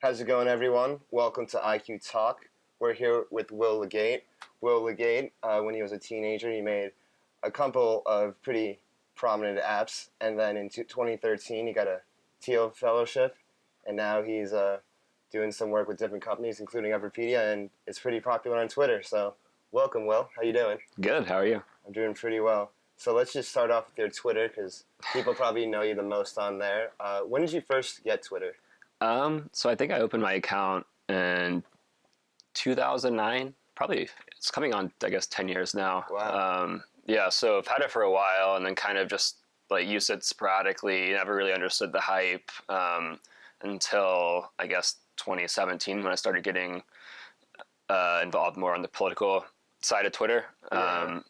How's it going, everyone? Welcome to IQ Talk. We're here with LeGate. LeGate, when he was a teenager, he made a couple of pretty prominent apps, and then in 2013, he got a Teal Fellowship, and now he's doing some work with different companies, including Everpedia, and it's pretty popular on Twitter. So, welcome, Will. How you doing? Good. How are you? I'm doing pretty well. So let's just start off with your Twitter, because people probably know you the most on there. When did you first get Twitter? So I think I opened my account in 2009. Probably it's coming on, I guess, 10 years now. Wow. Yeah, so I've had it for a while, and then kind of just like used it sporadically. Never really understood the hype until I guess 2017 when I started getting involved more on the political side of Twitter. Yeah.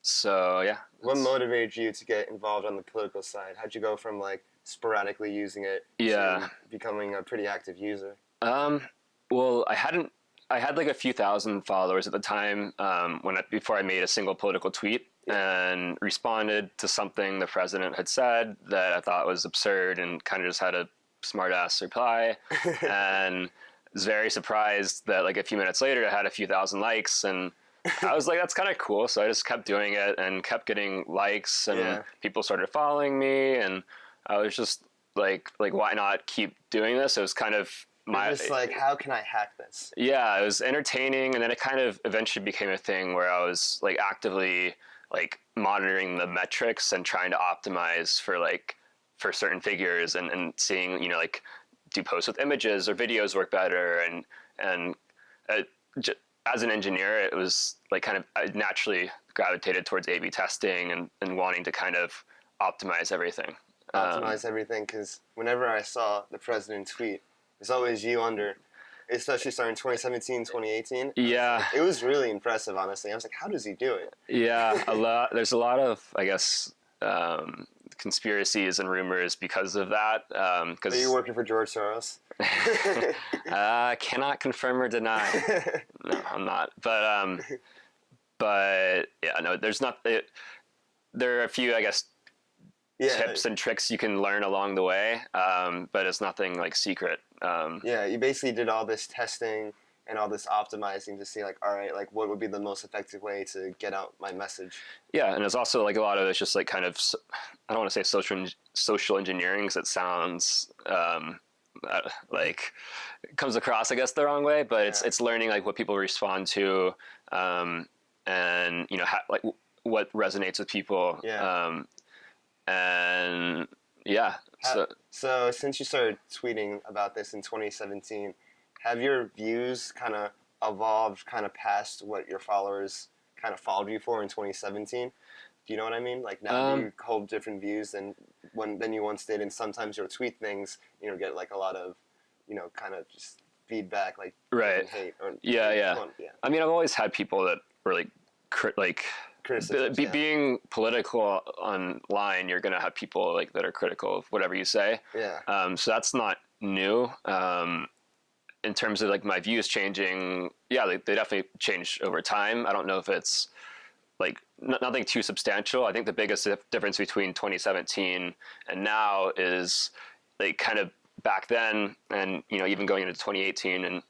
So yeah. What motivated you to get involved on the political side? How'd you go from like sporadically using it to becoming a pretty active user? Well, I had like a few thousand followers at the time before I made a single political tweet and responded to something the president had said that I thought was absurd and kind of just had a smart ass reply and was very surprised that like a few minutes later I had a few thousand likes, and I was like, that's kind of cool. So I just kept doing it and kept getting likes, and people started following me, and I was just like why not keep doing this? It was kind of just like, how can I hack this? Yeah, it was entertaining, and then it kind of eventually became a thing where I was like actively like monitoring the metrics and trying to optimize for certain figures and seeing, like, do posts with images or videos work better, and as an engineer, it was like I naturally gravitated towards A/B testing and wanting to kind of optimize everything. Because whenever I saw the president tweet, it's always you under, especially starting 2017, 2018. Yeah. It was really impressive, honestly. I was like, how does he do it? Yeah, there's a lot of, I guess, conspiracies and rumors because of that. Are you working for George Soros? Cannot confirm or deny. No, I'm not. But yeah, no, there's not. There are a few, I guess, tips and tricks you can learn along the way, but it's nothing like secret. Yeah, you basically did all this testing and all this optimizing to see, like, all right, like, what would be the most effective way to get out my message? Yeah, and it's also like a lot of it's just like kind of, I don't want to say social engineering because it sounds like it comes across, I guess, the wrong way, but it's learning like what people respond to, and like what resonates with people. And yeah. So since you started tweeting about this in 2017, have your views kind of evolved kind of past what your followers kind of followed you for in 2017? Do you know what I mean? Like, now do you hold different views than you once did, and sometimes you'll tweet things, get like a lot of, kind of just feedback, like hate. Or, yeah. I mean, I've always had people that were like being political online, you're going to have people like that are critical of whatever you say. Yeah. So that's not new. In terms of like my views changing, they definitely changed over time. I don't know if it's like nothing too substantial. I think the biggest difference between 2017 and now is like kind of back then, and even going into 2018 and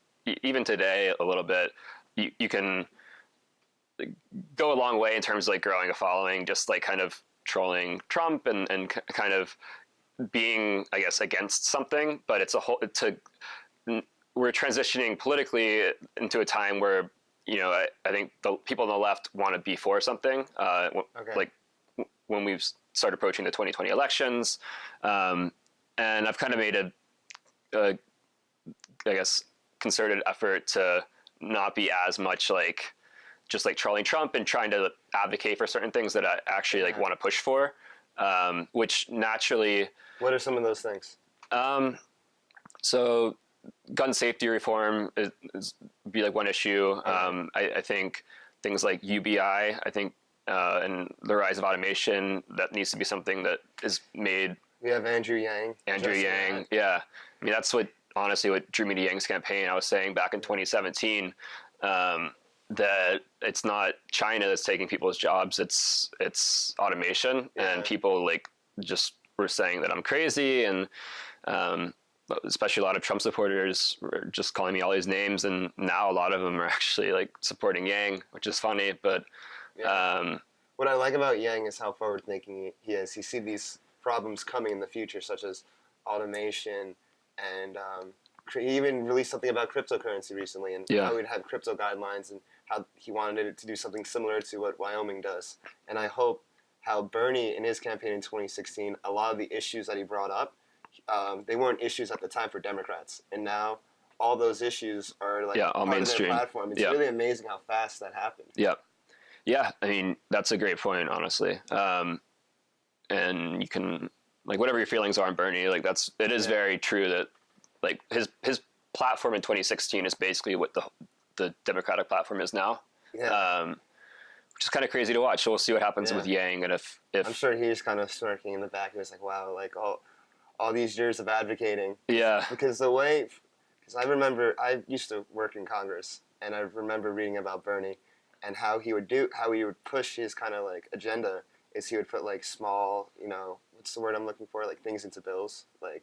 even today a little bit, you can go a long way in terms of like growing a following, just like kind of trolling Trump and kind of being, I guess, against something. But we're transitioning politically into a time where, I think the people on the left want to be for something. Like when we've started approaching the 2020 elections, and I've kind of made a I guess, concerted effort to not be as much like just like trolling Trump and trying to advocate for certain things that I actually like want to push for, which naturally. What are some of those things? So gun safety reform is be like one issue. I think things like UBI, and the rise of automation, that needs to be something that is made. We have Andrew Yang. Yeah. I mean, that's what drew me to Yang's campaign. I was saying back in 2017, that it's not China that's taking people's jobs, it's automation, and people like just were saying that I'm crazy, and especially a lot of Trump supporters were just calling me all these names, and now a lot of them are actually like supporting Yang, which is funny. But Yeah. What I like about Yang is how forward thinking he is. He sees these problems coming in the future, such as automation, and he even released something about cryptocurrency recently, and yeah, how he'd have crypto guidelines, and how he wanted it to do something similar to what Wyoming does. And I hope how Bernie in his campaign in 2016, a lot of the issues that he brought up, they weren't issues at the time for Democrats, and now all those issues are like yeah, all part of their mainstream. platform. It's Yeah, really amazing how fast that happened. yeah, yeah. I mean, that's a great point, honestly. And you can like whatever your feelings are on Bernie, like it is very true that like his platform in 2016 is basically what the Democratic platform is now. Yeah. Which is kind of crazy to watch. So we'll see what happens Yeah. with Yang, and if I'm sure he's kind of smirking in the back. He was like, "Wow, like all these years of advocating." yeah, Because I remember I used to work in Congress, and I remember reading about Bernie, and how he would push his kind of like agenda is he would put like small, what's the word I'm looking for, like things into bills, like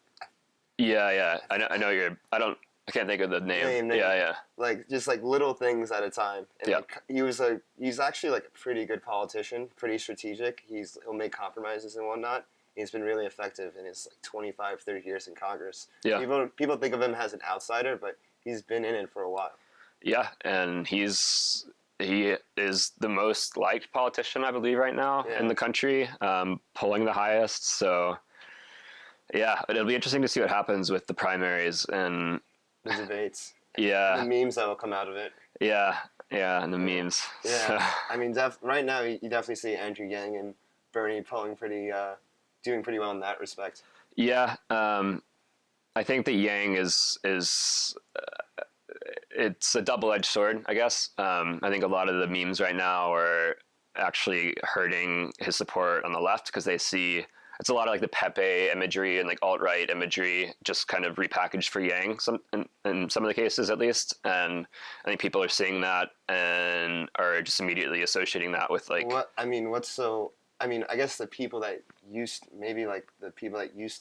yeah. I know I can't think of the name. Yeah. like just like little things at a time. And Yeah. like he's actually like a pretty good politician, pretty strategic. He'll make compromises and whatnot. He's been really effective in his like 25, 30 years in Congress. Yeah. People think of him as an outsider, but he's been in it for a while. Yeah, and he is the most liked politician, I believe, right now in the country, polling the highest. So, yeah, it'll be interesting to see what happens with the primaries and the debates. Yeah, the memes that will come out of it. Yeah, and the memes. Yeah, so. I mean, right now you definitely see Andrew Yang and Bernie polling doing pretty well in that respect. Yeah, I think that Yang is it's a double-edged sword, I guess. I think a lot of the memes right now are actually hurting his support on the left because they see it's a lot of like the Pepe imagery and like alt-right imagery just kind of repackaged for Yang in some of the cases at least. And I think people are seeing that and are just immediately associating that with like I guess the people that used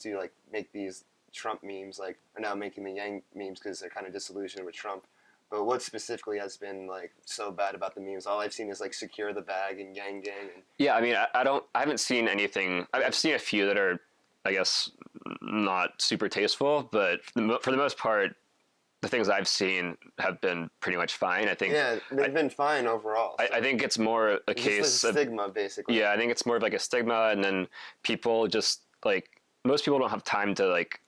to like make these Trump memes like are now making the Yang memes because they're kind of disillusioned with Trump. But what specifically has been like so bad about the memes? All I've seen is like secure the bag and Yang Gang. Yeah, I mean, I haven't seen anything. I've seen a few that are, I guess, not super tasteful, but for the most part, the things I've seen have been pretty much fine. I think. Yeah, they've been fine overall. So. I think it's more a case of stigma, basically. Yeah, I think it's more of like a stigma, and then people just like most people don't have time to like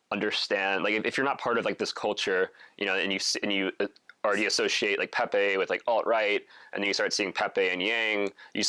understand. Like if you're not part of like this culture, and you already associate like Pepe with like alt-right, and then you start seeing Pepe and Yang, you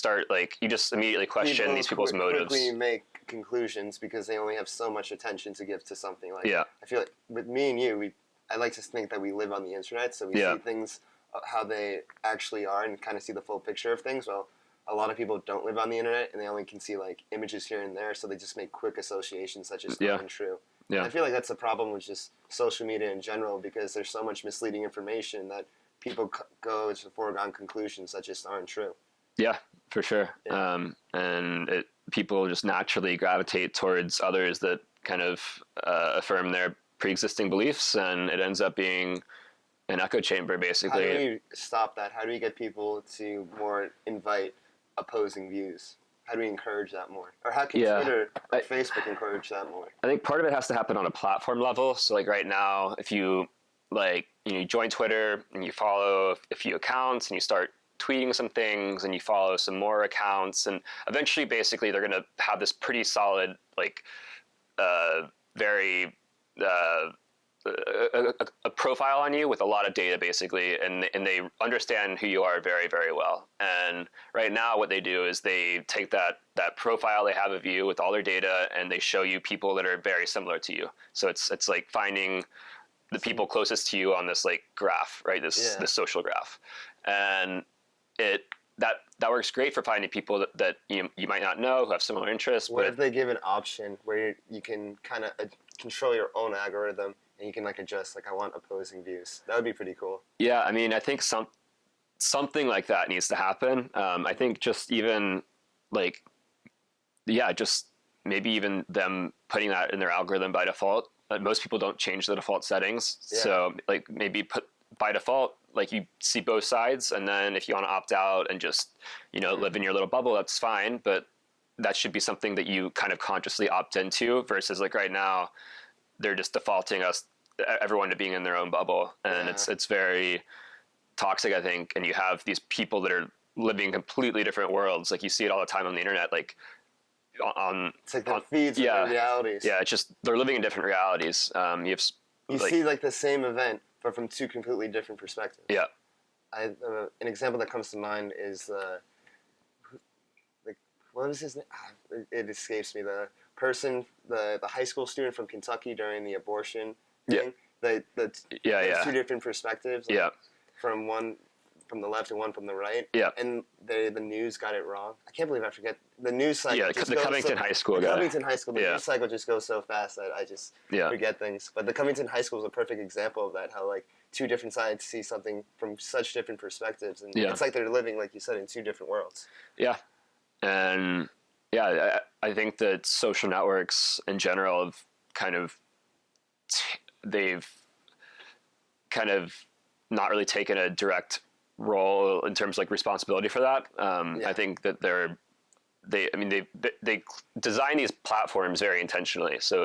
just immediately question these people's motives. Quickly make conclusions because they only have so much attention to give to something. Like yeah. I feel like with me and you, I like to think that we live on the internet, so we see things how they actually are and kind of see the full picture of things. Well, a lot of people don't live on the internet, and they only can see like images here and there, so they just make quick associations such as untrue. Yeah. I feel like that's a problem with just social media in general because there's so much misleading information that people go to foregone conclusions that just aren't true. Yeah, for sure. Yeah. And people just naturally gravitate towards others that kind of affirm their pre-existing beliefs, and it ends up being an echo chamber, basically. How do we stop that? How do we get people to more invite opposing views? How do we encourage that more? Or how can Twitter or Facebook encourage that more? I think part of it has to happen on a platform level. So like right now, if you you join Twitter and you follow a few accounts and you start tweeting some things and you follow some more accounts, and eventually basically they're going to have this pretty solid very a profile on you with a lot of data basically, and they understand who you are very, very well. And right now what they do is they take that profile they have of you with all their data, and they show you people that are very similar to you. So it's like finding the people closest to you on this like graph, right? This social graph. And that works great for finding people that you might not know who have similar interests. What if they give an option where you can kind of control your own algorithm and you can like adjust, like I want opposing views? That would be pretty cool. Yeah, I mean, I think something like that needs to happen. I think just even just maybe even them putting that in their algorithm by default. Most people don't change the default settings, so like maybe put by default, like you see both sides, and then if you want to opt out and just live in your little bubble, that's fine. But that should be something that you kind of consciously opt into, versus like right now they're just defaulting everyone to being in their own bubble, and it's very toxic, I think. And you have these people that are living in completely different worlds. Like you see it all the time on the internet, like on it's like the feeds of their realities. Yeah, it's just they're living in different realities. You see like the same event, but from two completely different perspectives. Yeah. An example that comes to mind is what was his name? It escapes me. The person, the high school student from Kentucky during the abortion thing. Two different perspectives. Yeah. From one from the left and one from the right. Yeah. And the news got it wrong. I can't believe I forget the news cycle. Yeah, the Covington High School guy. Covington High School. The news cycle just goes so fast that I just forget things. But the Covington High School is a perfect example of that. How like two different sides see something from such different perspectives, and it's like they're living, like you said, in two different worlds. Yeah. And I think that social networks in general have kind of they've kind of not really taken a direct role in terms of like responsibility for that. I think that they design these platforms very intentionally. So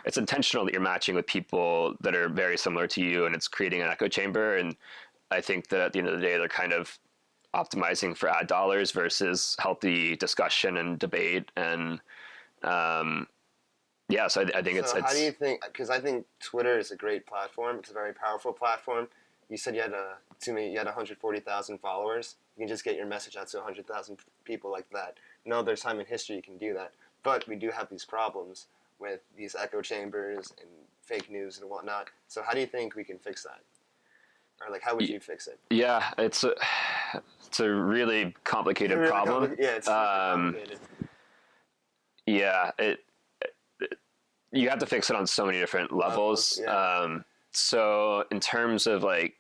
it's intentional that you're matching with people that are very similar to you, and it's creating an echo chamber. And I think that at the end of the day, they're kind of optimizing for ad dollars versus healthy discussion and debate. And so I think it's how do you think, because I think Twitter is a great platform. It's a very powerful platform. You said you had 140,000 followers. You can just get your message out to 100,000 people like that. No other time in history you can do that. But we do have these problems with these echo chambers and fake news and whatnot. So how do you think we can fix that? Or like, how would you fix it? Yeah, it's a really complicated problem. It's complicated. You have to fix it on so many different levels. So in terms of like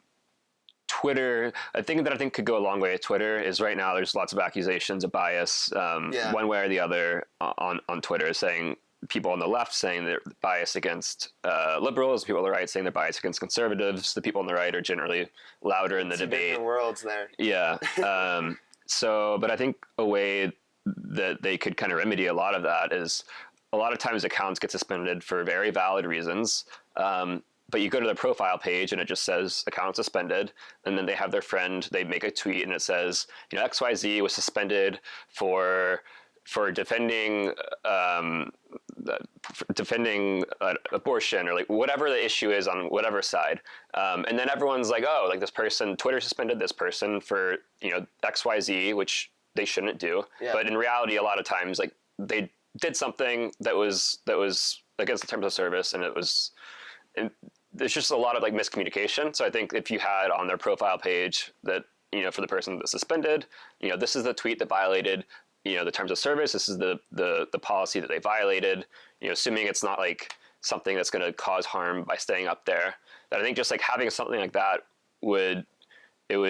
Twitter, I think could go a long way with Twitter is right now there's lots of accusations of bias, one way or the other on Twitter, saying people on the left saying they're biased against liberals, people on the right saying they're biased against conservatives. The people on the right are generally louder in the debate. Different worlds there. Yeah. But I think a way that they could kind of remedy a lot of that is a lot of times accounts get suspended for very valid reasons. But you go to their profile page and it just says account suspended. And then they have their friend, they make a tweet and it says, XYZ was suspended for defending abortion, or like whatever the issue is on whatever side. And then everyone's like, oh, like this person, Twitter suspended this person for, XYZ, which they shouldn't do. Yeah. But in reality, a lot of times, like they did something that was against the terms of service, and there's just a lot of like miscommunication. So I think if you had on their profile page that, for the person that's suspended, this is the tweet that violated, the terms of service, this is the policy that they violated, assuming it's not like something that's going to cause harm by staying up there, that I think just like having something like that would a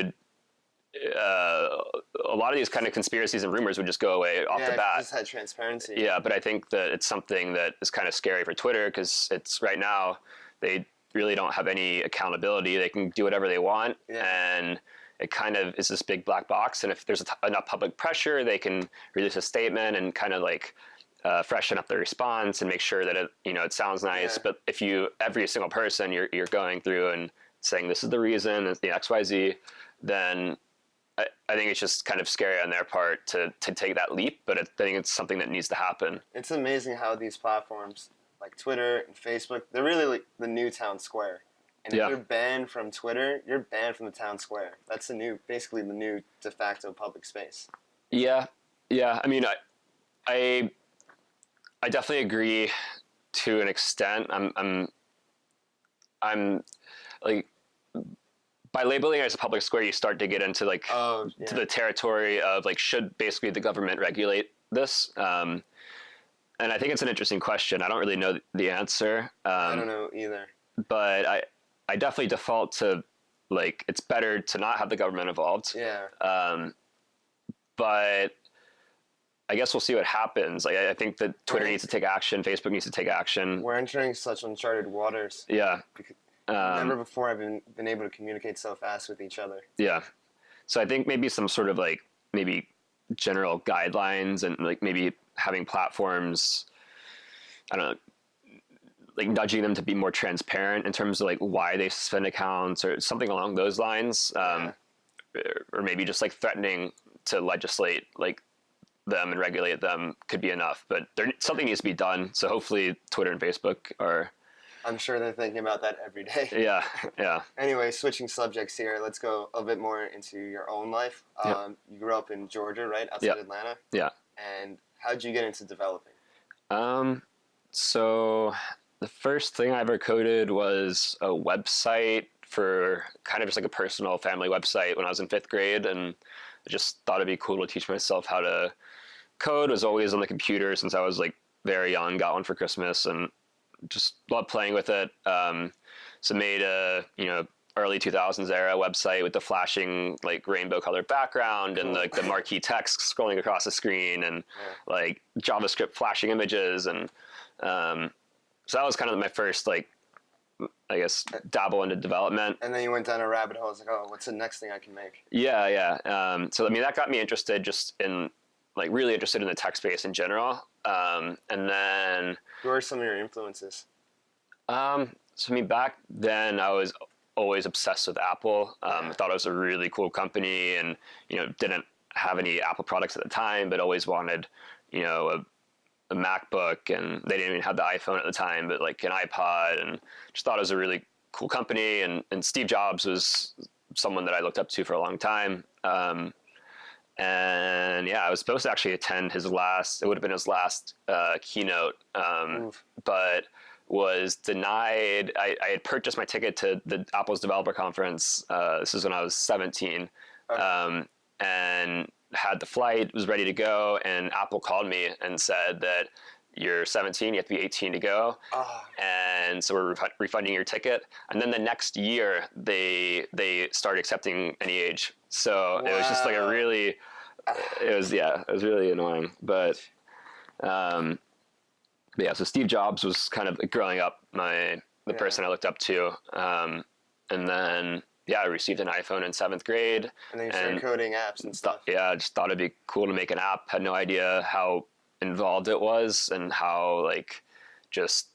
lot of these kind of conspiracies and rumors would just go away off the bat. Just had transparency. Yeah, but I think that it's something that is kind of scary for Twitter, because it's right now they really don't have any accountability. They can do whatever they want, and it kind of is this big black box. And if there's enough public pressure, they can release a statement and kind of like freshen up the response and make sure that it sounds nice. But if every single person you're going through and saying this is the reason, it's the XYZ, then I think it's just kind of scary on their part to take that leap, but I think it's something that needs to happen. It's amazing how these platforms like Twitter and Facebook, they're really like the new town square. And if you're banned from Twitter, you're banned from the town square. That's basically the new de facto public space. Yeah. I mean, I definitely agree to an extent. I'm like, by labeling it as a public square, you start to get into like to the territory of like, should basically the government regulate this? And I think it's an interesting question. I don't really know the answer. I don't know either. But I definitely default to like, it's better to not have the government involved. Yeah. But I guess we'll see what happens. Like, I think that Twitter needs to take action. Facebook needs to take action. We're entering such uncharted waters. Yeah. Never before have been able to communicate so fast with each other. Yeah. So I think maybe some sort of like maybe general guidelines and like maybe having platforms, I don't know, like nudging them to be more transparent in terms of like why they suspend accounts or something along those lines. Or maybe just like threatening to legislate like them and regulate them could be enough, but something needs to be done. So hopefully Twitter and Facebook are. I'm sure they're thinking about that every day. Yeah, yeah. Anyway, switching subjects here, let's go a bit more into your own life. You grew up in Georgia, right, outside Atlanta? Yeah. And how'd you get into developing? So the first thing I ever coded was a website for kind of just like a personal family website when I was in 5th grade, and I just thought it'd be cool to teach myself how to code. Was always on the computer since I was like very young, got one for Christmas, and just loved playing with it. So made a, early 2000s era website with the flashing like rainbow colored background and like the marquee text scrolling across the screen and like JavaScript flashing images. And so that was kind of my first, like, I guess, dabble into development. And then you went down a rabbit hole. I was like, oh, what's the next thing I can make? Yeah. So, I mean, that got me interested really interested in the tech space in general. And then... Who are some of your influences? So, I mean, back then I was always obsessed with Apple. I thought it was a really cool company and, didn't have any Apple products at the time, but always wanted, a MacBook, and they didn't even have the iPhone at the time, but like an iPod, and just thought it was a really cool company. And Steve Jobs was someone that I looked up to for a long time. And yeah, I was supposed to actually attend it would have been his last keynote, but was denied. I had purchased my ticket to the Apple's developer conference. This is when I was 17, and had the flight, was ready to go, and Apple called me and said that you're 17, you have to be 18 to go. And so we're refunding your ticket. And then the next year they started accepting any age. So it was just like it was really annoying. But yeah, so Steve Jobs was kind of growing up the person I looked up to. And then I received an iPhone in 7th grade. And then you started coding apps and stuff. I just thought it'd be cool to make an app. Had no idea how involved it was and how like just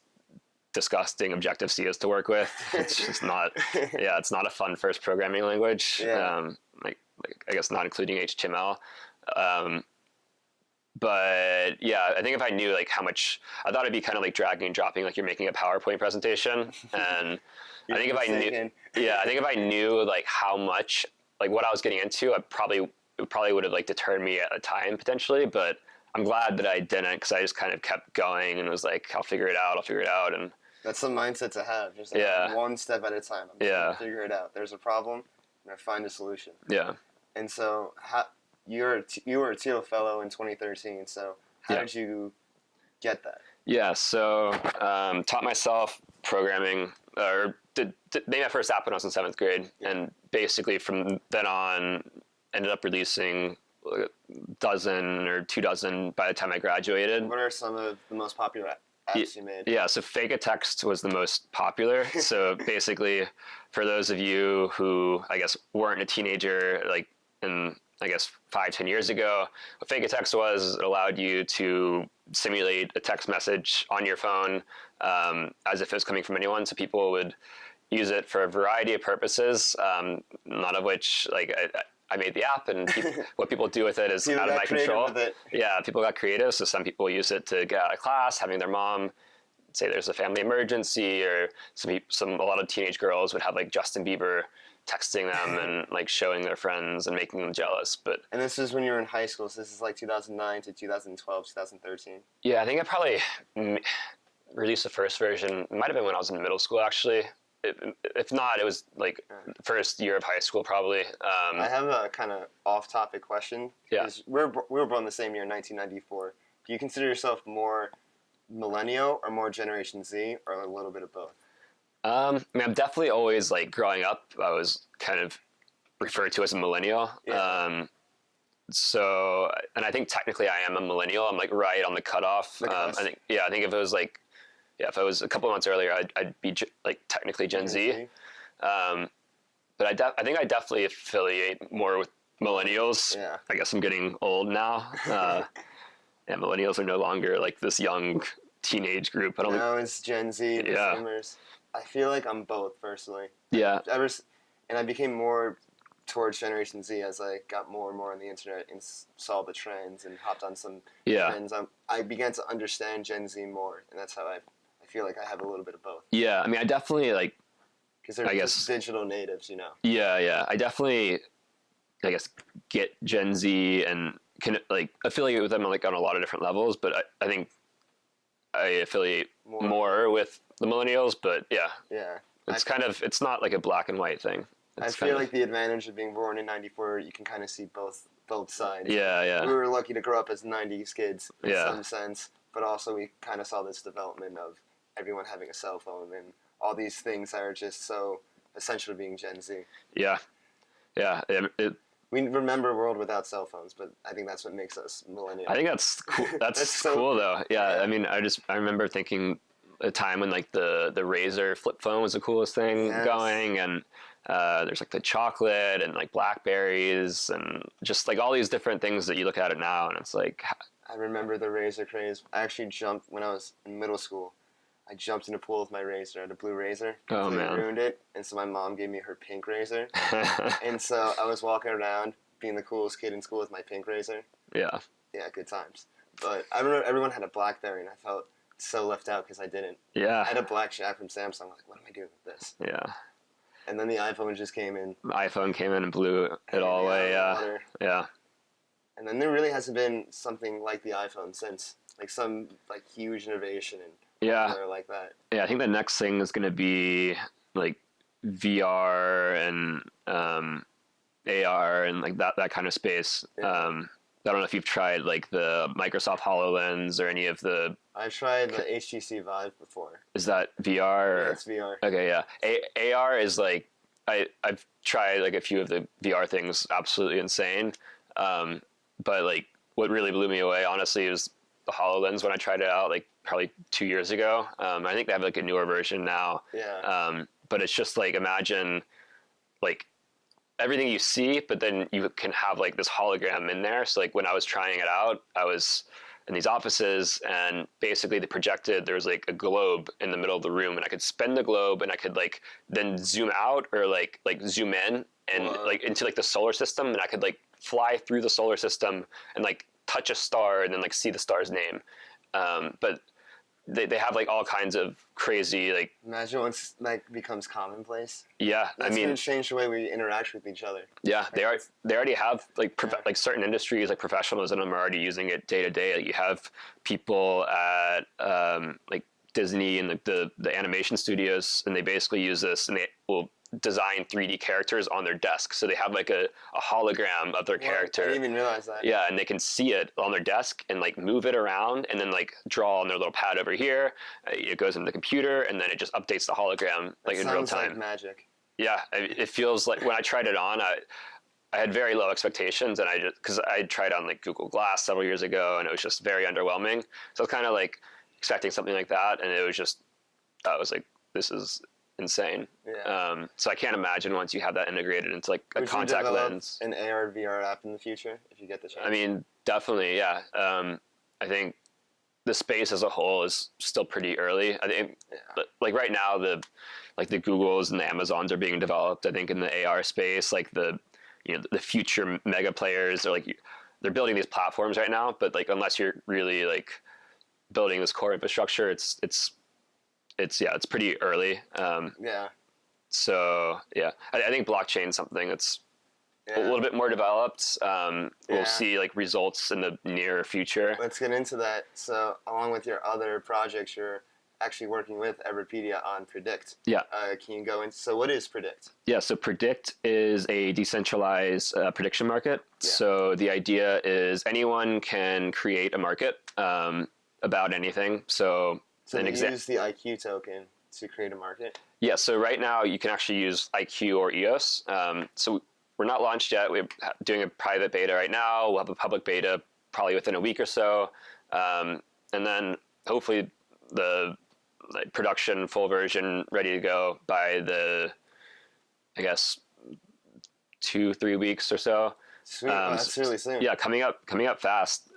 disgusting Objective-C is to work with. It's just not, it's not a fun first programming language. Like I guess not including HTML. But yeah, I think if I knew like how much, I thought it'd be kind of like dragging and dropping, like you're making a PowerPoint presentation. And I think if I knew like how much, like what I was getting into, it probably would have like deterred me at the time potentially. But I'm glad that I didn't, because I just kind of kept going and was like, I'll figure it out. And that's the mindset to have. Just like one step at a time. I'm just gonna figure it out. There's a problem, and I find a solution. Yeah. And so you were a Teal Fellow in 2013. So how did you get that? Yeah. So taught myself programming, or made my first app when I was in 7th grade, and basically from then on ended up releasing a dozen or 24 by the time I graduated. What are some of the most popular apps you made? Yeah, so Fake a Text was the most popular. So basically, for those of you who I guess weren't a teenager, like in I guess 5-10 years ago, what Fake a Text was, it allowed you to simulate a text message on your phone as if it was coming from anyone. So people would use it for a variety of purposes, none of which like I made the app, and what people do with it is out of my control. Yeah, people got creative. So some people use it to get out of class, having their mom say there's a family emergency, or a lot of teenage girls would have like Justin Bieber texting them and like showing their friends and making them jealous. And this is when you were in high school, so this is like 2009 to 2012, 2013. Yeah, I think I probably released the first version. It might have been when I was in middle school, actually. If not, it was like first year of high school, probably. I have a kind of off-topic question. Yeah. We were born the same year, 1994. Do you consider yourself more millennial or more Generation Z, or a little bit of both? I mean, I'm definitely always like growing up, I was kind of referred to as a millennial. So, and I think technically I am a millennial. I'm like right on the cutoff. I think if it was like, yeah, if I was a couple of months earlier, I'd be like technically Gen Z. But I think I definitely affiliate more with millennials. Yeah. I guess I'm getting old now. Yeah, millennials are no longer like this young teenage group. I don't Now it's Gen Z, the Yeah. Zoomers. I feel like I'm both personally. Yeah. And I became more towards Generation Z as I got more and more on the internet and saw the trends and hopped on some Yeah. trends. I began to understand Gen Z more, and that's how I feel like I have a little bit of both. Yeah. I mean, I definitely like, Because they're just digital natives, Yeah. Yeah. I definitely, I guess, get Gen Z and can like affiliate with them like on a lot of different levels, but I think I affiliate more with the millennials, but yeah. It's not like a black and white thing. I feel like the advantage of being born in '94, you can kind of see both sides. Yeah, yeah. We were lucky to grow up as '90s kids in some sense, but also we kind of saw this development of everyone having a cell phone and all these things that are just so essential to being Gen Z. Yeah, yeah. We remember a world without cell phones, but I think that's what makes us millennials. I think that's cool. That's so cool, though. Yeah, I mean, I remember thinking a time when like the Razr flip phone was the coolest thing going, and there's like the chocolate and like Blackberries and just like all these different things that you look at it now, and it's like. I remember the Razr craze. I actually jumped when I was in middle school. I jumped in a pool with my Razr. I had a blue Razr. Oh, man. Ruined it, and so my mom gave me her pink Razr. And so I was walking around being the coolest kid in school with my pink Razr. Yeah. Yeah, good times. But I remember everyone had a Blackberry, and I felt so left out because I didn't. Yeah. I had a black Shack from Samsung. Like, what am I doing with this? Yeah. And then the iPhone just came in. The iPhone came in and blew it all away. Yeah. And then there really hasn't been something like the iPhone since, like some like huge innovation and like that. Yeah, I think the next thing is going to be like VR and AR and like that kind of space. I don't know if you've tried like the Microsoft HoloLens or any of the. I've tried the HTC Vive before. Is that VR? Or? Yeah, it's VR. Okay, yeah. AR is like I've tried like a few of the VR things, absolutely insane. But like what really blew me away, honestly, was the HoloLens when I tried it out like probably 2 years ago. I think they have like a newer version now. Yeah. But it's just like imagine like everything you see, but then you can have like this hologram in there. So like when I was trying it out, I was in these offices and basically there was like a globe in the middle of the room and I could spin the globe and I could like then zoom out or like zoom in and like into like the solar system and I could like fly through the solar system and like touch a star and then like see the star's name. But they have like all kinds of crazy like. Imagine once like becomes commonplace. Yeah, that's gonna change the way we interact with each other. Yeah, they already have like like certain industries like professionals in them are already using it day to day. Like you have people at like Disney and the animation studios, and they basically use this, and they will design 3D characters on their desk. So they have like a hologram of their character. I didn't even realize that. Yeah, and they can see it on their desk and like move it around and then like draw on their little pad over here. It goes into the computer and then it just updates the hologram like in real time. Like magic. Yeah, it feels like when I tried it on, I had very low expectations, and because I tried on like Google Glass several years ago, and it was just very underwhelming. So I was kind of like expecting something like that, and it was just, I was like, this is insane. Yeah. So I can't imagine once you have that integrated into like a contact lens. An AR VR app in the future if you get the chance. I mean, definitely, yeah. I think the space as a whole is still pretty early. I think like right now the Googles and the Amazons are being developed. I think in the AR space, like the future mega players are like they're building these platforms right now, but like unless you're really like building this core infrastructure, it's pretty early. So yeah, I think blockchain is something that's a little bit more developed. We'll see like results in the near future. Let's get into that. So along with your other projects, you're actually working with Everpedia on Predict. Yeah. Can you go into, so what is Predict? Yeah, so Predict is a decentralized prediction market. Yeah. So the idea is anyone can create a market about anything. So they use the IQ token to create a market? Yeah, so right now you can actually use IQ or EOS. So we're not launched yet. We're doing a private beta right now. We'll have a public beta probably within a week or so, and then hopefully the production full version ready to go by the, I guess, 2-3 weeks or so. Sweet. That's really soon. Yeah, coming up fast.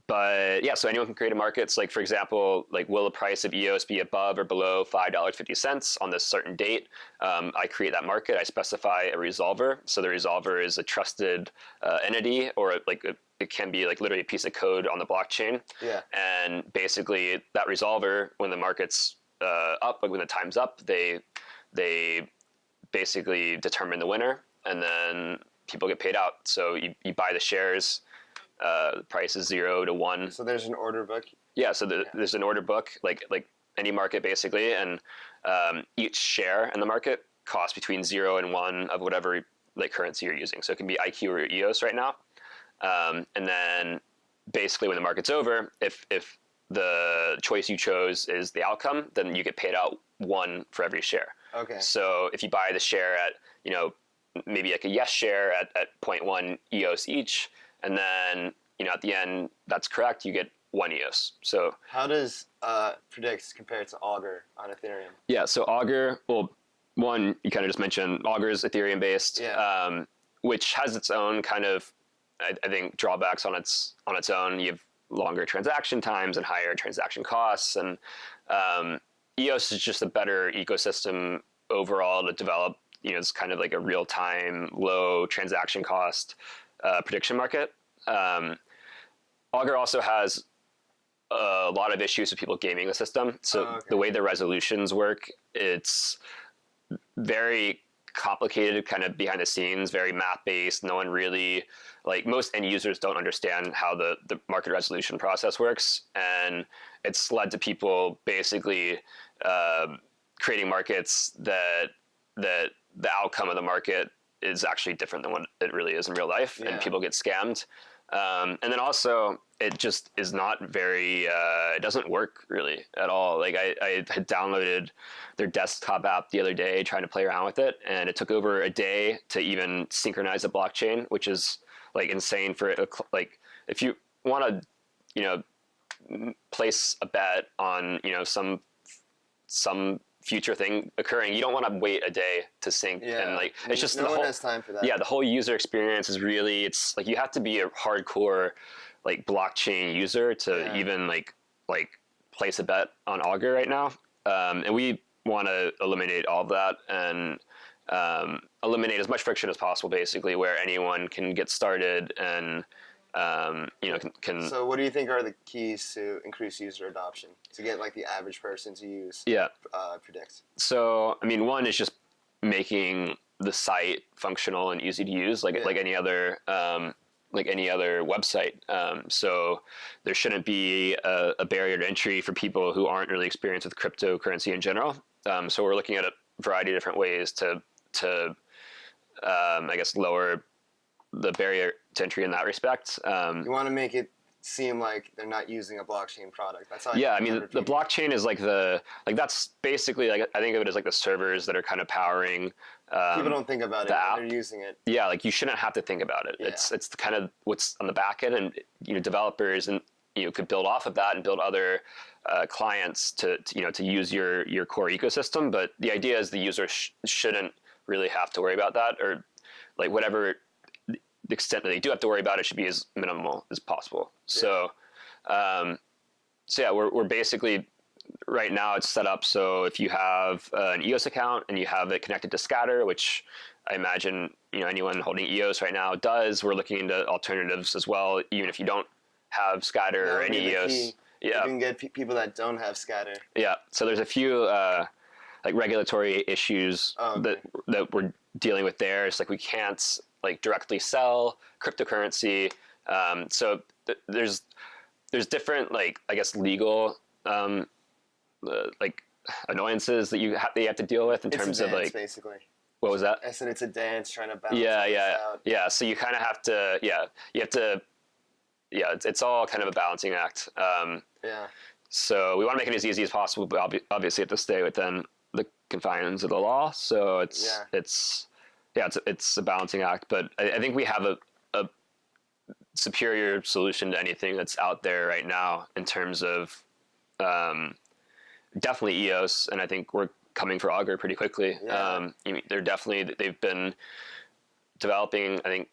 But yeah, so anyone can create a market. So like, for example, like, will the price of EOS be above or below $5.50 on this certain date? I create that market. I specify a resolver. So the resolver is a trusted entity, or like it can be like literally a piece of code on the blockchain. Yeah. And basically that resolver, when the market's up, like when the time's up, they basically determine the winner, and then people get paid out. So you buy the shares. The price is 0 to 1. So there's an order book. Yeah, so there's an order book, like any market basically, and each share in the market costs between 0 and 1 of whatever like currency you're using. So it can be IQ or EOS right now, and then basically when the market's over, if the choice you chose is the outcome, then you get paid out 1 for every share. Okay. So if you buy the share at, maybe like a yes share at 0.1 EOS each, and then, at the end, that's correct, you get 1 EOS. So how does Predix compare to Augur on Ethereum? Yeah, so Augur, well, one, you kind of just mentioned, Augur is Ethereum based, which has its own kind of, I think, drawbacks on its own. You have longer transaction times and higher transaction costs, and EOS is just a better ecosystem overall to develop. It's kind of like a real-time, low transaction cost prediction market. Augur also has a lot of issues with people gaming the system. So the way the resolutions work, it's very complicated, kind of behind the scenes, very map-based. No one really, like, most end users don't understand how the market resolution process works. And it's led to people basically creating markets that the outcome of the market is actually different than what it really is in real life, and people get scammed. And then also, it just is not very, it doesn't work really at all. Like, I had downloaded their desktop app the other day trying to play around with it, and it took over a day to even synchronize the blockchain, which is like insane for like, if you want to, place a bet on, some future thing occurring, you don't want to wait a day to sync. And like, it's just no one has time for that. Yeah, the whole user experience is really, it's like you have to be a hardcore like blockchain user to even like place a bet on Augur right now. And we want to eliminate all of that and eliminate as much friction as possible, basically, where anyone can get started and can. So what do you think are the keys to increase user adoption, to get like the average person to use Predix? So, I mean, one is just making the site functional and easy to use, like any other website. So there shouldn't be a barrier to entry for people who aren't really experienced with cryptocurrency in general. So we're looking at a variety of different ways to I guess, lower the barrier to entry in that respect. You want to make it seem like they're not using a blockchain product. That's how. I mean, the blockchain is like that's basically, like, I think of it as like the servers that are kind of powering. People don't think about it when they're using it. Yeah, like, you shouldn't have to think about it. It's kind of what's on the back end, and developers and could build off of that and build other clients to use your core ecosystem. But the idea is the user shouldn't really have to worry about that, or like whatever the extent that they do have to worry about it should be as minimal as possible. So we're basically, right now it's set up so if you have an EOS account and you have it connected to Scatter, which I imagine anyone holding EOS right now does, we're looking into alternatives as well, even if you don't have Scatter or any EOS. You can get people that don't have Scatter. Yeah, so there's a few like regulatory issues that we're dealing with there. It's like we can't like directly sell cryptocurrency. So there's different, like, I guess, legal like annoyances that you have to deal with in terms of, like, basically. What was that? I said it's a dance trying to balance out. Yeah. So you kind of have to, it's all kind of a balancing act. So we want to make it as easy as possible, but obviously have to stay within the confines of the law. So it's yeah, it's a balancing act, but I think we have a superior solution to anything that's out there right now in terms of definitely EOS, and I think we're coming for Augur pretty quickly. Yeah. They've been developing, I think,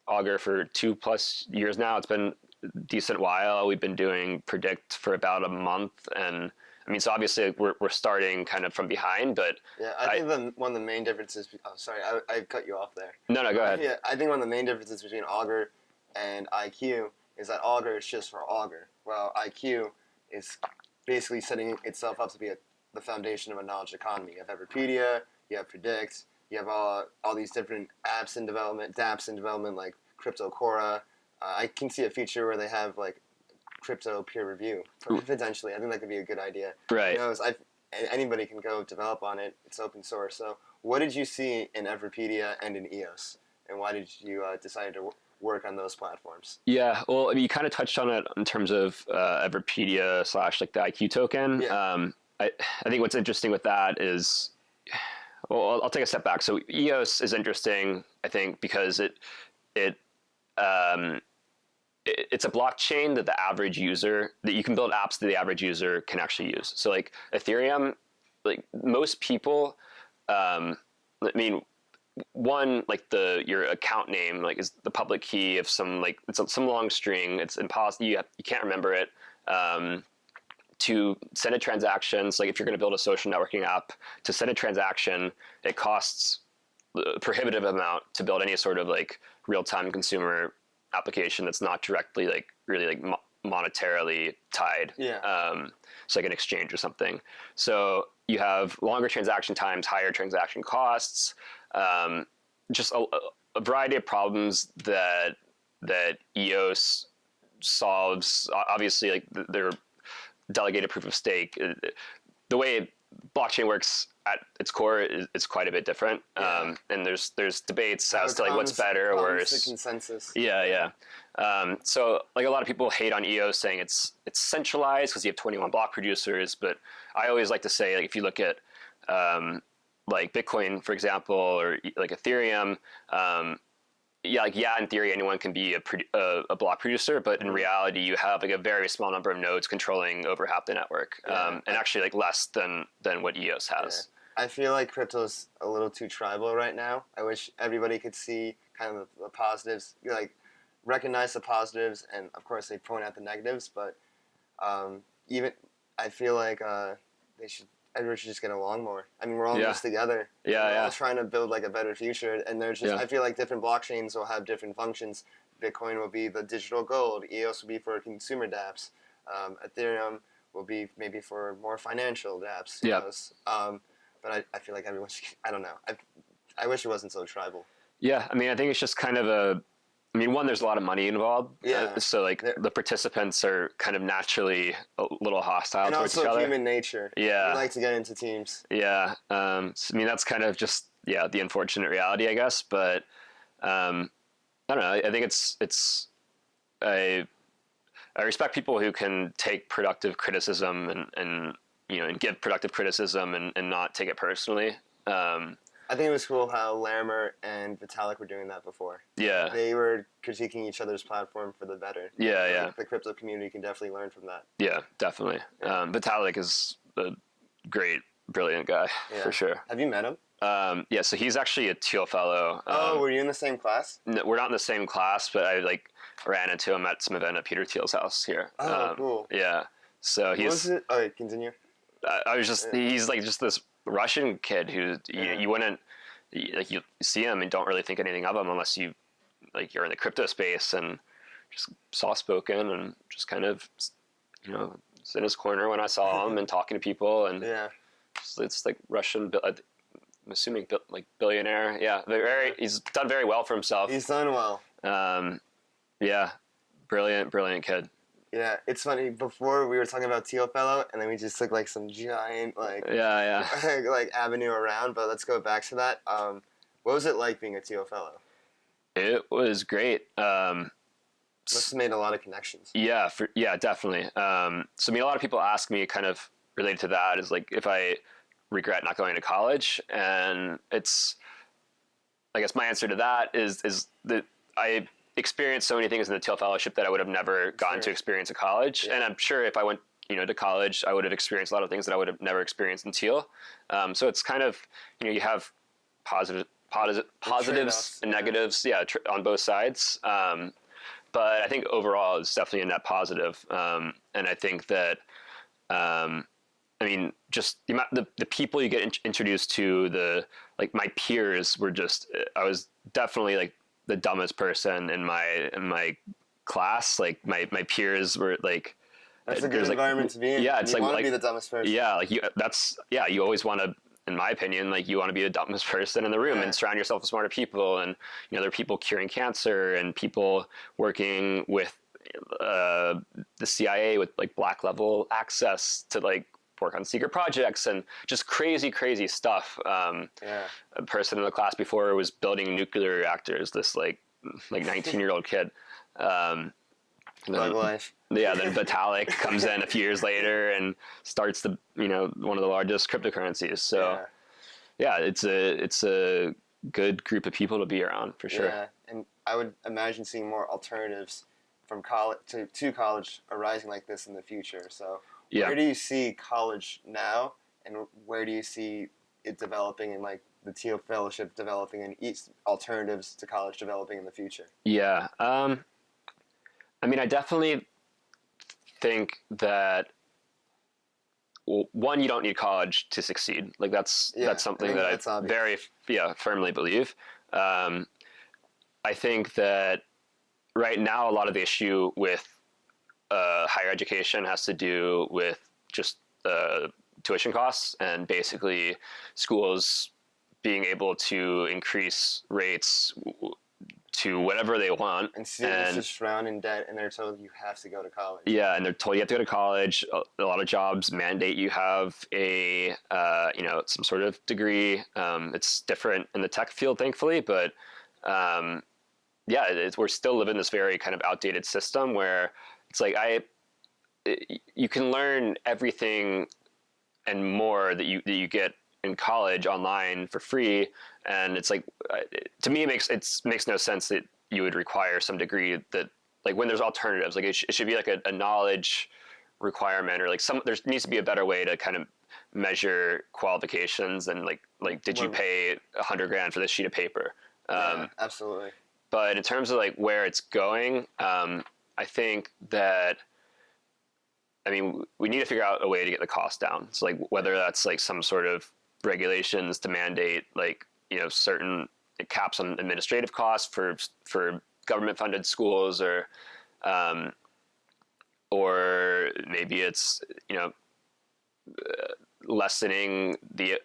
Augur for 2+ years now. It's been a decent while. We've been doing Predict for about a month, and I mean, so obviously we're starting kind of from behind, but Yeah, I think one of the main differences. Oh, sorry, I cut you off there. no, go ahead. Yeah, I think one of the main differences between Augur and IQ is that Augur is just for Augur, while IQ is basically setting itself up to be the foundation of a knowledge economy. You have Everpedia, you have Predict, you have all these different apps in development, dApps in development like CryptoCora. I can see a feature where they have like crypto peer review potentially. I think that could be a good idea. Right. Who knows? Anybody can go develop on it. It's open source. So, what did you see in Everpedia and in EOS, and why did you decide to work on those platforms? Yeah, well, I mean, you kind of touched on it in terms of Everpedia / like the IQ token. Yeah. I think what's interesting with that is, well, I'll take a step back. So EOS is interesting, I think, because it's a blockchain that the average user, that you can build apps that the average user can actually use. So like Ethereum, like most people, I mean, one, like your account name like is the public key of some, like it's some long string. It's impossible. You can't remember it. To send a transaction, so like if you're going to build a social networking app, to send a transaction, it costs a prohibitive amount to build any sort of like real-time consumer application that's not directly like really like monetarily tied. Yeah. So like an exchange or something. So you have longer transaction times, higher transaction costs, just a variety of problems that EOS solves. Obviously, like they're delegated proof of stake. The way blockchain works at its core is quite a bit different. Yeah. And there's debates as to like what's better or worse. The consensus. Yeah. So like a lot of people hate on EOS saying it's centralized because you have 21 block producers, but I always like to say, like, if you look at like Bitcoin, for example, or like Ethereum, in theory anyone can be a block producer, but in reality you have like a very small number of nodes controlling over half the network, and actually like less than what EOS has. Yeah. I feel like crypto's a little too tribal right now. I wish everybody could see kind of the positives, like recognize the positives, and of course they point out the negatives. But even I feel like everyone should just get along more. I mean, we're all in this together. We're all trying to build like a better future, and there's just I feel like different blockchains will have different functions. Bitcoin will be the digital gold. EOS will be for consumer dApps. Ethereum will be maybe for more financial dApps. Who knows? But I feel like everyone should, I don't know. I wish it wasn't so tribal. Yeah, I mean, I think it's just kind of one, there's a lot of money involved. Yeah. So like the participants are kind of naturally a little hostile towards each other. And also human nature. Yeah. We like to get into teams. Yeah. So, I mean, that's kind of just, the unfortunate reality, I guess. But I don't know. I think I respect people who can take productive criticism and give productive criticism and not take it personally. I think it was cool how Larimer and Vitalik were doing that before. Yeah. They were critiquing each other's platform for the better. Yeah. The crypto community can definitely learn from that. Yeah, definitely. Yeah. Vitalik is a great, brilliant guy, for sure. Have you met him? Yeah, so he's actually a Thiel fellow. Were you in the same class? No, we're not in the same class, but I ran into him at some event at Peter Thiel's house here. Oh, cool. Yeah. So he's... What was it? Oh, continue. I was just... He's like just this Russian kid who you wouldn't... Like you see him and don't really think anything of him unless you're in the crypto space, and just soft-spoken and just kind of, in his corner when I saw him and talking to people, and it's like Russian... I'm assuming like billionaire. Yeah, he's done very well for himself. He's done well. Yeah, brilliant kid. Yeah, it's funny. Before we were talking about Thiel fellow, and then we just took like some giant like avenue around. But let's go back to that. What was it like being a Thiel fellow? It was great. Must have made a lot of connections. Yeah, definitely. So I mean, a lot of people ask me, kind of related to that, is like if I regret not going to college, and it's I guess my answer to that is that I experienced so many things in the Teal Fellowship that I would have never gotten to experience at college. And I'm sure if I went, to college, I would have experienced a lot of things that I would have never experienced in Teal. So it's kind of, you have positives and negatives, on both sides. But I think overall it's definitely a net positive. And I think that, just the people you get introduced to, my peers were just, I was definitely like the dumbest person in my class. Like my peers were like, that's a good environment to be in. Yeah, it's you want to be the dumbest person. Yeah, you always want to, in my opinion, like you want to be the dumbest person in the room and surround yourself with smarter people. And there are people curing cancer and people working with the CIA with like black level access to like work on secret projects and just crazy stuff. A person in the class before was building nuclear reactors. This like 19-year-old kid. Life. Yeah, then Vitalik comes in a few years later and starts the one of the largest cryptocurrencies. So it's a good group of people to be around for sure. Yeah, and I would imagine seeing more alternatives from college to college arising like this in the future. So where do you see college now, and where do you see it developing, and like the Teal Fellowship developing, and alternatives to college developing in the future? Yeah. I definitely think that one, you don't need college to succeed. Like that's something that I very firmly believe. I think that right now a lot of the issue with higher education has to do with just tuition costs and basically schools being able to increase rates to whatever they want. And students just drown in debt, and they're told you have to go to college. Yeah, and they're told you have to go to college. A lot of jobs mandate you have a some sort of degree. It's different in the tech field, thankfully, but we're still living this very kind of outdated system where it's like you can learn everything and more that you get in college online for free, and it's like to me it makes no sense that you would require some degree that, like, when there's alternatives, like it should be like a knowledge requirement, or like there needs to be a better way to kind of measure qualifications, and like did you pay $100,000 for this sheet of paper? Absolutely. But in terms of like where it's going, I think that we need to figure out a way to get the cost down. So like whether that's like some sort of regulations to mandate like certain caps on administrative costs for government funded schools, or maybe it's lessening the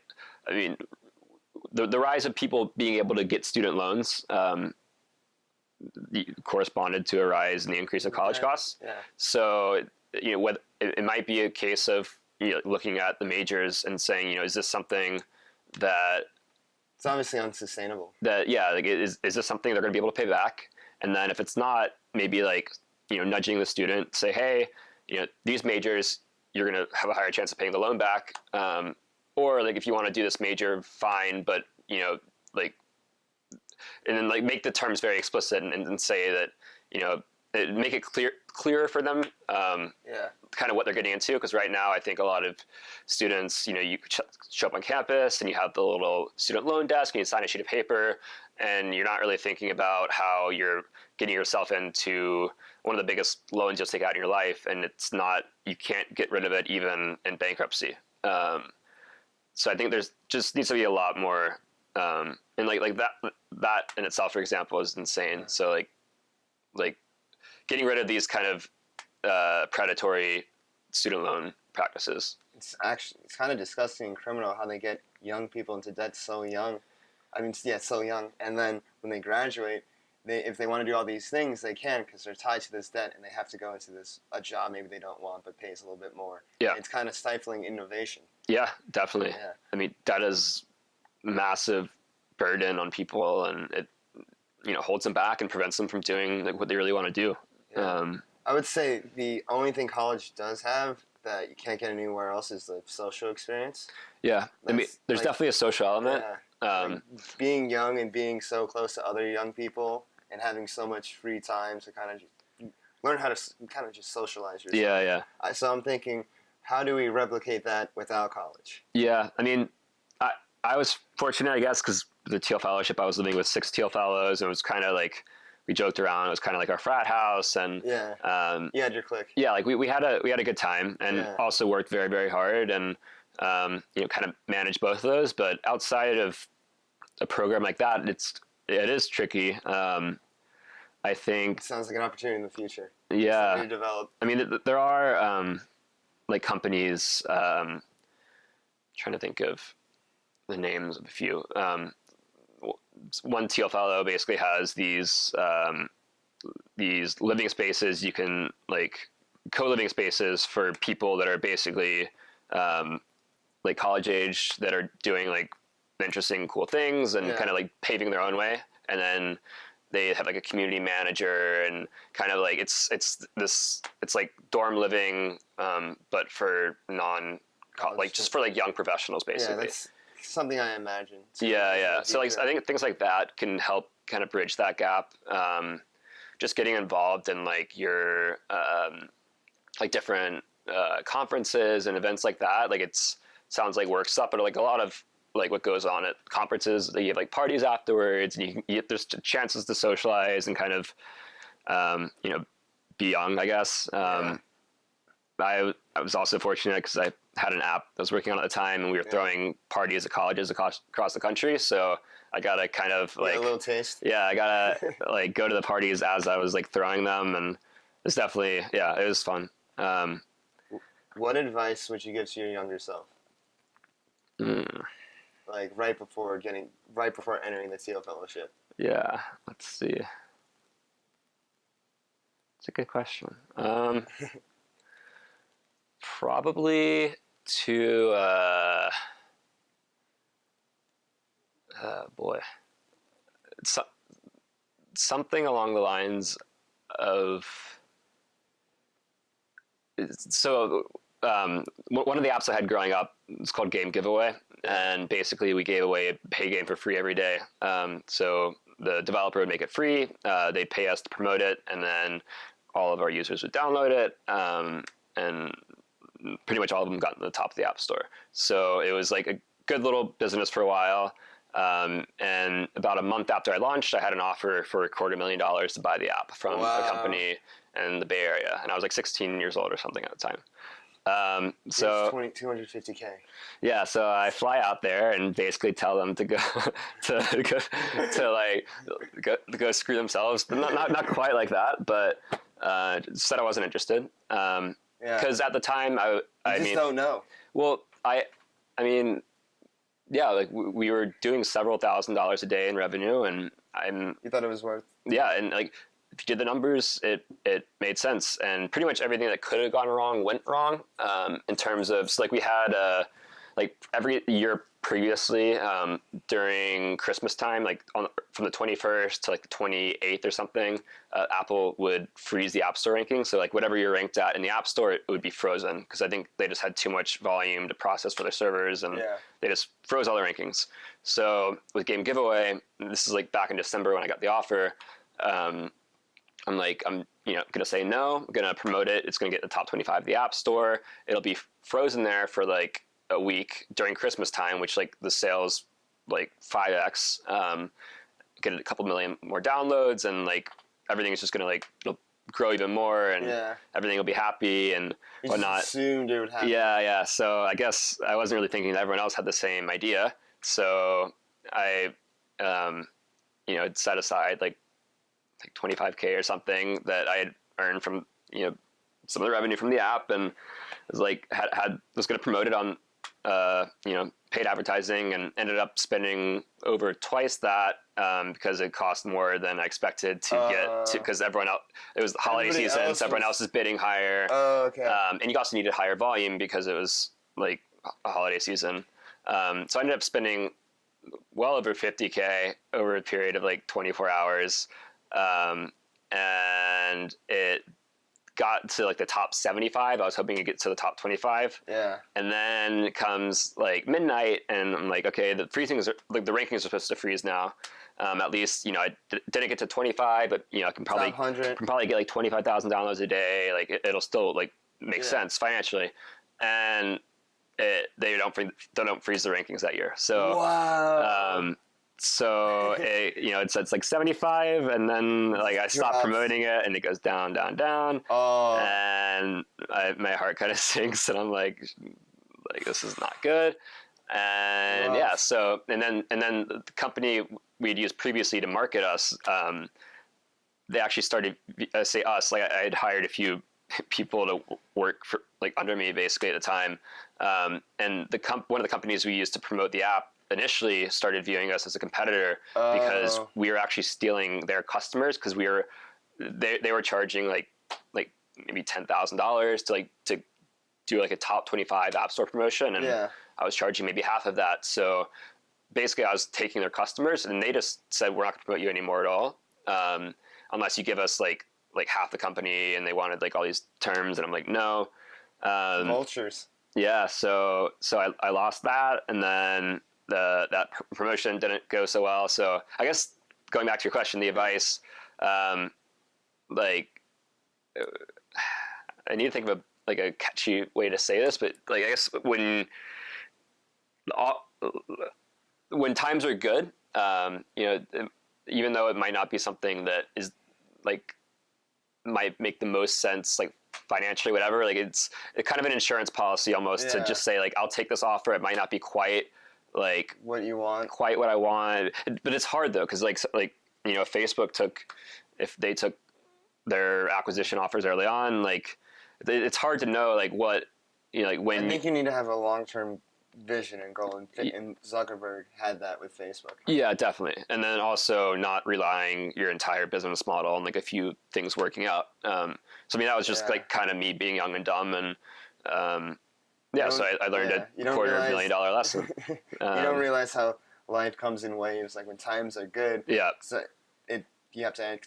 rise of people being able to get student loans corresponded to a rise in the increase of college costs. So it might be a case of looking at the majors and saying, is this something that it's obviously unsustainable? Is this something they're going to be able to pay back? And then if it's not, maybe like nudging the student, say, hey, these majors, you're going to have a higher chance of paying the loan back, or like if you want to do this major, fine, but and then like make the terms very explicit and say that make it clearer for them kind of what they're getting into, because right now I think a lot of students, you show up on campus and you have the little student loan desk and you sign a sheet of paper, and you're not really thinking about how you're getting yourself into one of the biggest loans you'll take out in your life, and you can't get rid of it even in bankruptcy. So I think there's just needs to be a lot more, and like that in itself, for example, is insane. So like getting rid of these kind of predatory student loan practices. It's kind of disgusting and criminal how they get young people into debt so young. So young, and then when they graduate, if they want to do all these things, they can, because they're tied to this debt, and they have to go into a job maybe they don't want but pays a little bit more. Yeah, it's kind of stifling innovation. Yeah, definitely. Yeah. Debt is massive burden on people, and it holds them back and prevents them from doing like what they really want to do. Yeah. I would say the only thing college does have that you can't get anywhere else is the social experience. Yeah, there's definitely a social element. Like being young and being so close to other young people and having so much free time to kind of just learn how to kind of just socialize yourself. Yeah. So I'm thinking, how do we replicate that without college? Yeah. I mean, I was fortunate, I guess, because the Teal Fellowship, I was living with 6 Teal Fellows, and it was kind of like, we joked around. It was kind of like our frat house, and you had your clique. Yeah, like we had a good time, and also worked very, very hard, and kind of managed both of those. But outside of a program like that, it is tricky. I think it sounds like an opportunity in the future. Yeah, to develop. I mean, there are like companies. Trying to think of the names of a few. One Teal Fellow basically has these living spaces. You can like co-living spaces for people that are basically like college age that are doing like interesting, cool things and kind of like paving their own way. And then they have like a community manager and kind of like it's like dorm living, but for like just for like young professionals basically. Yeah, that's something I imagine. Yeah. So like I think things like that can help kind of bridge that gap. Just getting involved in like your like different conferences and events like that. Like sounds like work stuff, but like a lot of like what goes on at conferences, you have like parties afterwards, and there's chances to socialize and kind of be young, I guess. I was also fortunate because I had an app I was working on at the time, and we were throwing parties at colleges across the country. So I got to kind of like a little taste. Yeah, I got to like go to the parties as I was like throwing them, and it's definitely it was fun. What advice would you give to your younger self? Like right before entering the Teal Fellowship. Yeah, let's see. It's a good question. Probably to boy, something along the lines of one of the apps I had growing up was called Game Giveaway, and basically we gave away a pay game for free every day. So the developer would make it free, they'd pay us to promote it, and then all of our users would download it, and pretty much all of them got to the top of the App Store. So it was like a good little business for a while. And about a month after I launched, I had an offer for $250,000 to buy the app from a company in the Bay Area. And I was like 16 years old or something at the time. So 250K. Yeah. So I fly out there and basically tell them to go, go screw themselves. But not quite like that, but, said I wasn't interested. Because at the time, I mean, don't know. Well, I mean, yeah, like we were doing several $1,000s a day in revenue, and you thought it was worth? Yeah, and like if you did the numbers, it made sense, and pretty much everything that could have gone wrong went wrong. In terms of like we had like every year previously during Christmas time, like from the 21st to like the 28th or something, Apple would freeze the App Store ranking. So like whatever you're ranked at in the App Store, it would be frozen because I think they just had too much volume to process for their servers, and they just froze all the rankings. So with Game Giveaway, this is like back in December when I got the offer, I'm gonna say no. I'm gonna promote it. It's gonna get the top 25 of the App Store. It'll be frozen there for like a week during Christmas time, which like the sales like 5x, get a couple million more downloads, and like everything is just gonna like it'll grow even more, and everything will be happy and whatnot. Just assumed it would happen. Yeah. So I guess I wasn't really thinking that everyone else had the same idea. So I, set aside like 25K or something that I had earned from some of the revenue from the app, and was like was going to promote it on paid advertising, and ended up spending over twice that because it cost more than I expected to get to, because everyone else, it was the holiday season, so everyone else is bidding higher. Oh, okay. And you also needed higher volume because it was like a holiday season. So I ended up spending well over 50K over a period of like 24 hours. And it got to like the top 75. I was hoping to get to the top 25. Yeah. And then comes like midnight, and I'm like, okay, the rankings are supposed to freeze now. At least, you know, I didn't get to 25, but you know, I can probably get like 25,000 downloads a day. Like it'll still like make sense financially, and they don't freeze the rankings that year. So wow. So you know, it's like 75, and then like I stop promoting it, and it goes down, down, down. Oh. And my heart kind of sinks, and I'm like this is not good. And yeah, so and then the company we'd used previously to market us, they actually started say us, like I had hired a few people to work for like under me basically at the time, and one of the companies we used to promote the app initially started viewing us as a competitor because we were actually stealing their customers, because they were charging like maybe $10,000 to do like a top 25 app store promotion, and I was charging maybe half of that. So basically I was taking their customers, and they just said, we're not going to promote you anymore at all, unless you give us like half the company, and they wanted like all these terms, and I'm like, no. Vultures. Yeah, so I lost that, and then that promotion didn't go so well. So I guess going back to your question, the advice, like I need to think of a catchy way to say this, but like I guess when times are good, you know, even though it might not be something that is like might make the most sense like financially, whatever, like it's kind of an insurance policy almost to just say like, I'll take this offer. It might not be quite like what you want, quite what I want, but it's hard though, because like you know, if they took their acquisition offers early on, like it's hard to know like what, you know, like when. I think you need to have a long-term vision and goal, and Zuckerberg had that with Facebook. Yeah, definitely. And then also not relying your entire business model on like a few things working out. So I mean, that was just like kind of me being young and dumb, and so I learned a $250,000 lesson. You don't realize how life comes in waves. Like when times are good, so you have to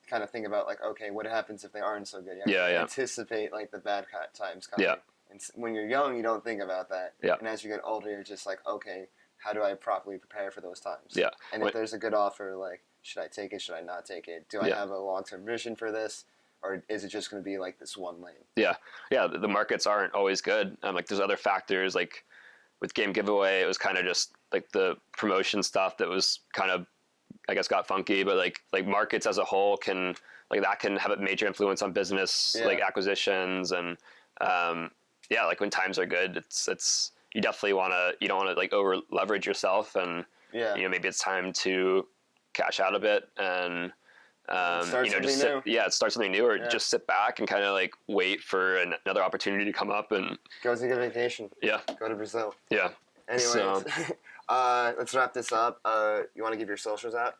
kind of think about like, okay, what happens if they aren't so good? You have to anticipate like the bad times coming. Yeah. And when you're young, you don't think about that. Yeah. And as you get older, you're just like, okay, how do I properly prepare for those times? Yeah. And if there's a good offer, like, should I take it? Should I not take it? Do I have a long-term vision for this? Or is it just going to be like this one lane? Yeah. Yeah. The markets aren't always good. Like there's other factors, like with Game Giveaway, it was kind of just like the promotion stuff that was kind of, I guess, got funky, but like markets as a whole can have a major influence on business, like acquisitions, and, like when times are good, it's you definitely you don't want to like over leverage yourself, and you know, maybe it's time to cash out a bit and start something new, or just sit back and kind of like wait for another opportunity to come up and go take a vacation. Yeah, go to Brazil. Yeah. Anyways, so, let's wrap this up. You want to give your socials out?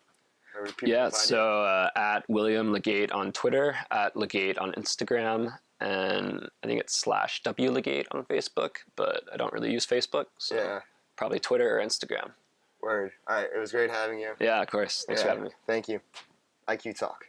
So at William LeGate on Twitter, at LeGate on Instagram, and I think it's /WLeGate on Facebook, but I don't really use Facebook, so probably Twitter or Instagram. Word. All right, it was great having you. Yeah, of course. Thanks for having me. Thank you. IQ Talk.